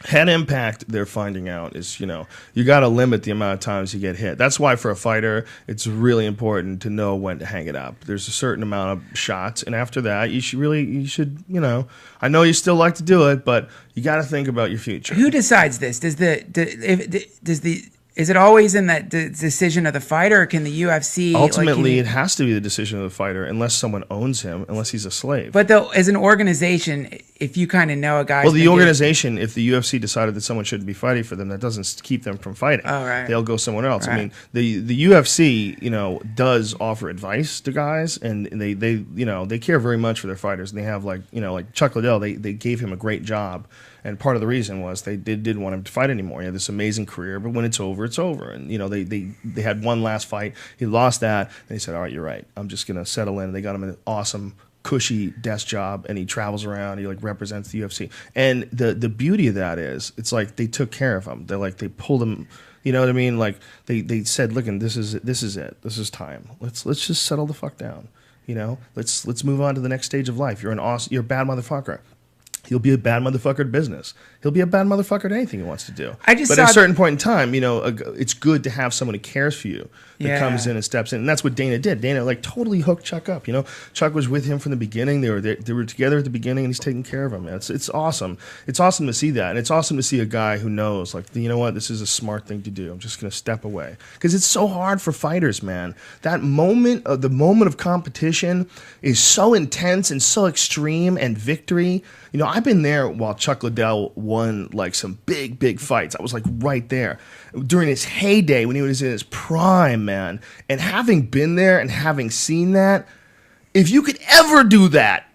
Head impact, they're finding out, is, you got to limit the amount of times you get hit. That's why for a fighter, it's really important to know when to hang it up. There's a certain amount of shots, and after that, you should, I know you still like to do it, but you got to think about your future. Who decides this? Is it always in that decision of the fighter, or can the UFC... Ultimately, it has to be the decision of the fighter, unless someone owns him, unless he's a slave. But though, as an organization, if you kind of know a guy... Well, the organization, if the UFC decided that someone shouldn't be fighting for them, that doesn't keep them from fighting. Oh, right. They'll go somewhere else. Right. I mean, the UFC, does offer advice to guys, and they care very much for their fighters. And they have, like Chuck Liddell, they gave him a great job. And part of the reason was they didn't want him to fight anymore. He had this amazing career, but when it's over, it's over. And they had one last fight. He lost that, and he said, "All right, you're right. I'm just gonna settle in." They got him an awesome, cushy desk job, and he travels around. He represents the UFC. And the beauty of that is, it's like they took care of him. They pulled him. You know what I mean? Like they said, "Look, this is it. This is time. Let's just settle the fuck down. Let's move on to the next stage of life. You're a bad motherfucker." He'll be a bad motherfucker at business. He'll be a bad motherfucker at anything he wants to do. But at a certain point in time, it's good to have someone who cares for you that comes in and steps in. And that's what Dana did. Dana totally hooked Chuck up. Chuck was with him from the beginning. They were together at the beginning, and he's taking care of him. It's awesome. It's awesome to see that, and it's awesome to see a guy who knows, you know what, this is a smart thing to do. I'm just going to step away, because it's so hard for fighters, man. That moment of competition is so intense and so extreme, and victory. I've been there while Chuck Liddell won some big fights. I was right there during his heyday when he was in his prime, man. And having been there and having seen that, if you could ever do that,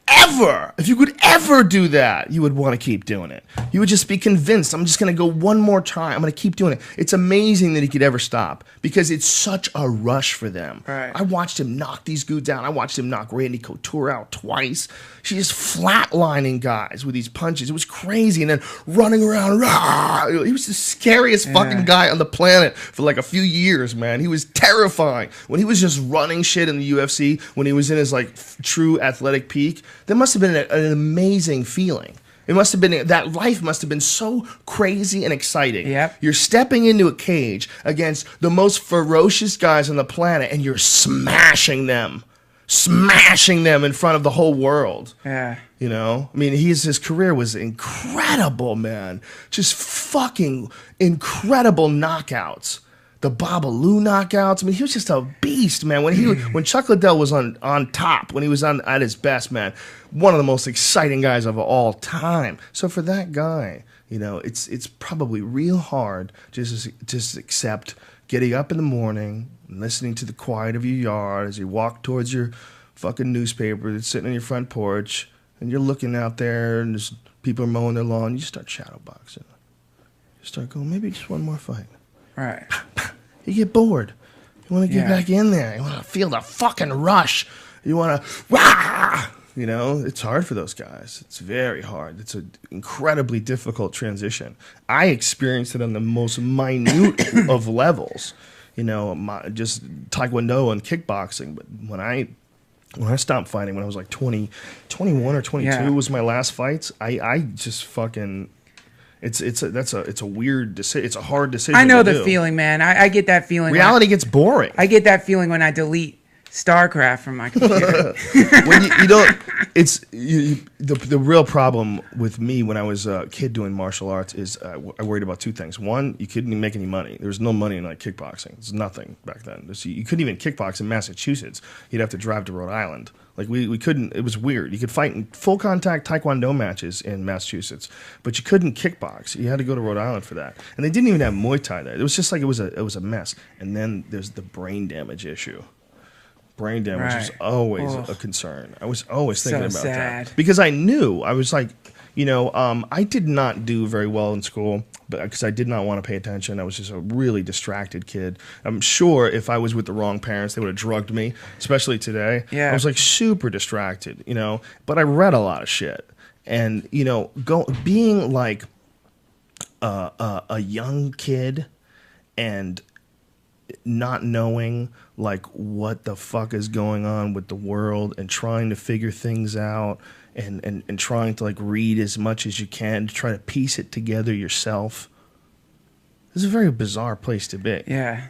if you could ever do that, you would want to keep doing it. You would just be convinced, I'm just going to go one more time. I'm going to keep doing it. It's amazing that he could ever stop, because it's such a rush for them. Right. I watched him knock these dudes down. I watched him knock Randy Couture out twice. She's just flatlining guys with these punches. It was crazy. And then running around. Rah! He was the scariest fucking guy on the planet for a few years, man. He was terrifying. When he was just running shit in the UFC, when he was in his true athletic peak, that must have been an amazing feeling. It must have been, that life must have been so crazy and exciting. Yep. You're stepping into a cage against the most ferocious guys on the planet, and you're smashing them in front of the whole world. Yeah. I mean, his career was incredible, man. Just fucking incredible knockouts. The Babalu knockouts. I mean, he was just a beast, man. When Chuck Liddell was on top, when he was at his best, man, one of the most exciting guys of all time. So for that guy, it's probably real hard just accept getting up in the morning and listening to the quiet of your yard as you walk towards your fucking newspaper that's sitting on your front porch, and you're looking out there and there's people are mowing their lawn. You start shadowboxing. You start going, maybe just one more fight. Right. You get bored. You want to get back in there. You want to feel the fucking rush. You want to, rah! It's hard for those guys. It's very hard. It's an incredibly difficult transition. I experienced it on the most minute of levels. Just Taekwondo and kickboxing. But when I stopped fighting, when I was 21 or 22 was my last fights, I just fucking... It's a weird decision. It's a hard decision. I know to the do. feeling, man. I get that feeling. Reality gets boring. I get that feeling when I delete StarCraft from my computer. When you don't, the real problem with me when I was a kid doing martial arts is I worried about two things. One, you couldn't even make any money. There was no money in kickboxing. There's nothing back then. You couldn't even kickbox in Massachusetts. You'd have to drive to Rhode Island. We couldn't, it was weird. You could fight in full contact Taekwondo matches in Massachusetts, but you couldn't kickbox. You had to go to Rhode Island for that. And they didn't even have Muay Thai there. It was just it was a mess. And then there's the brain damage issue. Brain damage was always a concern. I was always thinking about that. Because I knew, I was I did not do very well in school because I did not want to pay attention. I was just a really distracted kid. I'm sure if I was with the wrong parents, they would have drugged me, especially today. Yeah. I was super distracted, but I read a lot of shit. And, being a young kid and not knowing like what the fuck is going on with the world and trying to figure things out and trying to like read as much as you can to try to piece it together yourself. It's a very bizarre place to be. Yeah.